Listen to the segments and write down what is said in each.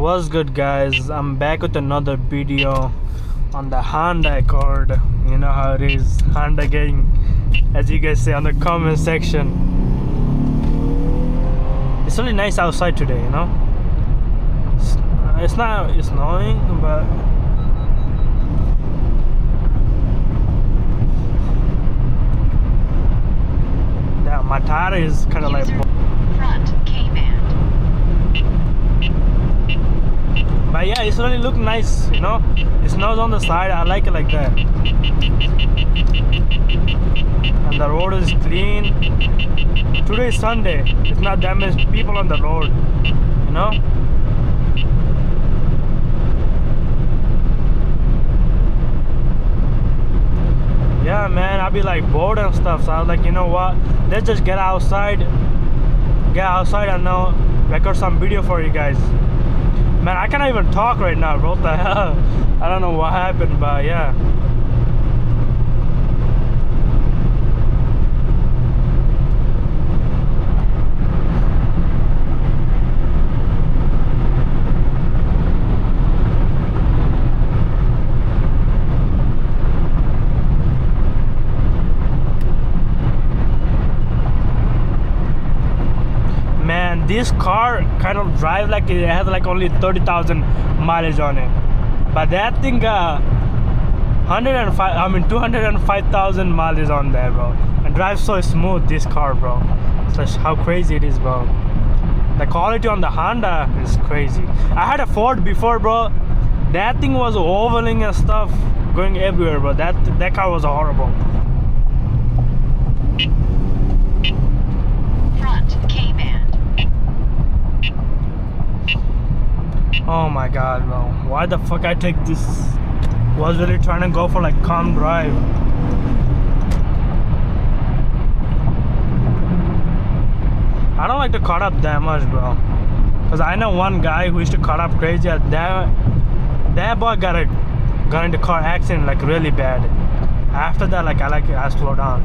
What's good, guys? I'm back with another video on the Honda Accord. You know how it is, Honda gang, as you guys say on the comment section. It's really nice outside today, you know. It's not snowing, but yeah, my tire is kind of like front K-band. But yeah, it's really look nice, you know. It snows on the side. I like it like that. And the road is clean. Today is Sunday. It's not that many people on the road, you know. Yeah, man, I'll be like bored and stuff. So I was like, you know what? Let's just get outside. Get outside and now record some video for you guys. Man, I can't even talk right now, bro. What the hell? I don't know what happened, but yeah. Man, this car kind of drive like it has like only 30,000 mileage on it, but that thing 205,000 mileage on there, bro, and drives so smooth. This car, bro, it's like how crazy it is, bro. The quality on the Honda is crazy. I had a Ford before, bro. That thing was ovaling and stuff, going everywhere, bro. That car was horrible. Oh my god, bro. Why the fuck I take this? Was really trying to go for like calm drive. I don't like to cut up that much, bro. Cause I know one guy who used to cut up crazy. That boy got into car accident like really bad. After that, like I slow down.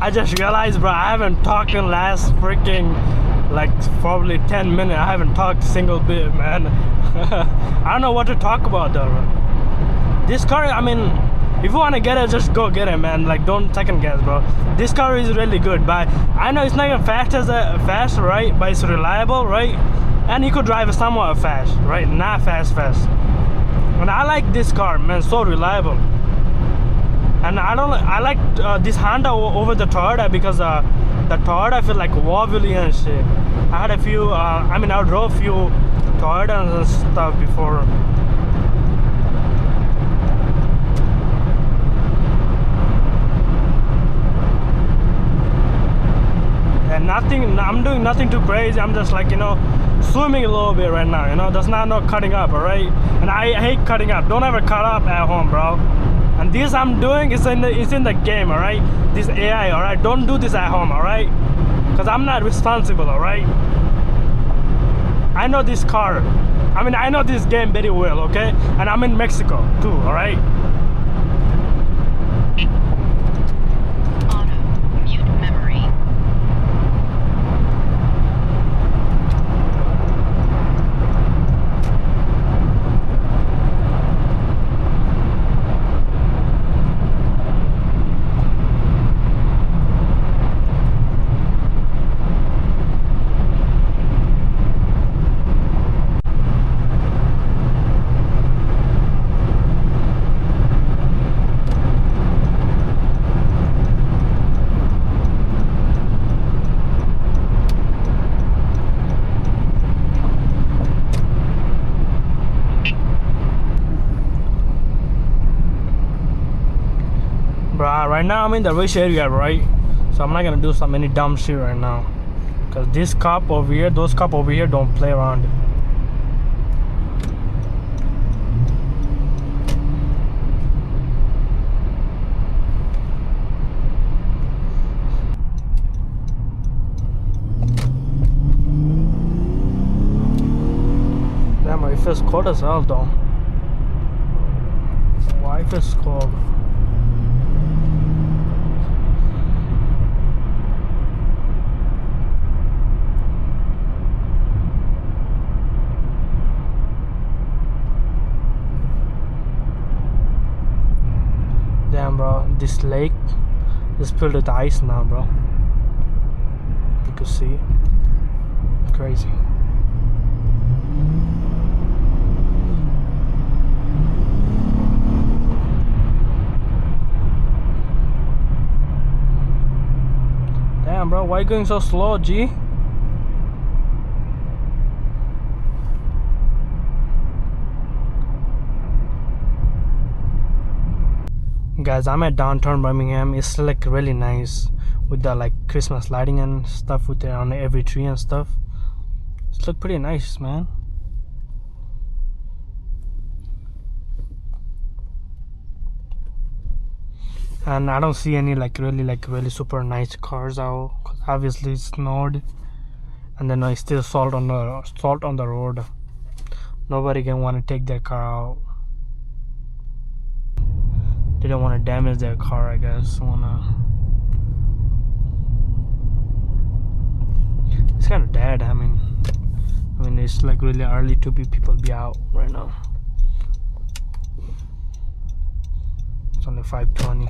I just realized, bro, I haven't talked in last freaking like probably 10 minutes. I haven't talked single bit, man. I don't know what to talk about though. This car, I mean, if you want to get it, just go get it, man. Like, don't second guess, bro. This car is really good, but I know it's not even fast, right? But it's reliable, right? And you could drive it somewhat fast, right? Not fast. And I like this car, man. So reliable. And I like this Honda over the Toyota because the Toyota I feel like wobbly and shit. I had a few, I drove a few Toyotas and stuff before. And I'm doing nothing too crazy. I'm just like, swimming a little bit right now, There's no cutting up, alright? And I hate cutting up. Don't ever cut up at home, bro. And this I'm doing is in the game, alright? This AI, alright? Don't do this at home, alright? Because I'm not responsible, alright? I know this car. I know this game very well, okay? And I'm in Mexico too, alright? Auto. Mute memory. Right now I'm in the rich area, right? So I'm not gonna do any dumb shit right now. Cause this cop over here, those cop over here don't play around. Damn, it feels cold as hell though. Why it feels cold? Damn, bro, this lake is filled with ice now, bro. You can see. Crazy. Damn, bro, why you going so slow, G? Guys, I'm at downtown Birmingham. It's like really nice with the like Christmas lighting and stuff with it on every tree and stuff. It's look pretty nice, man. And I don't see any like really super nice cars out. 'Cause obviously it snowed, and then I still salt on the road. Nobody can want to take their car out. They don't want to damage their car, I guess. It's kind of dead. I mean, it's like really early to people be out right now. It's only 5:20.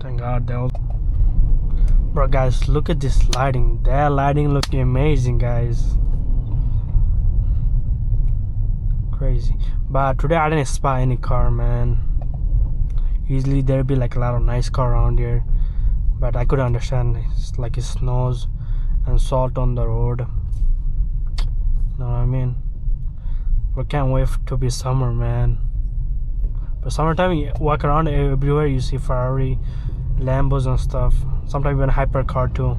Thank God that was. Bro, guys, look at this lighting. That lighting looking amazing, guys. Crazy. But today I didn't spot any car, man. Usually there'd be like a lot of nice car around here, but I could understand. It's like it snows and salt on the road. Know what I mean? We can't wait to be summer, man. But summertime, you walk around everywhere, you see Ferrari, Lambos and stuff. Sometimes even hypercar too.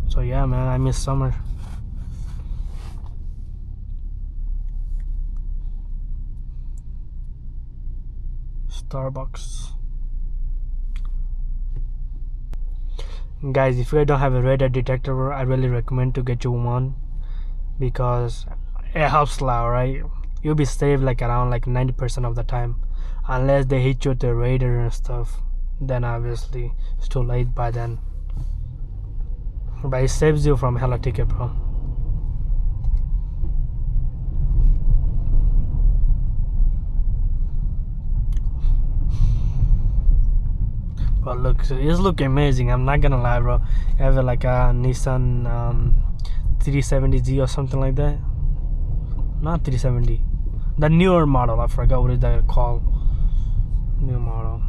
So yeah, man, I miss summer. Starbucks. Guys, if you don't have a radar detector, bro, I really recommend to get you one, because it helps a lot, right? You'll be safe like around like 90% of the time, unless they hit you with the radar and stuff. Then obviously it's too late by then. But it saves you from hella ticket, bro. But look, it's looking amazing. I'm not gonna lie, bro. You have like a Nissan 370Z or something like that. Not 370. The newer model. I forgot what is that called. New model.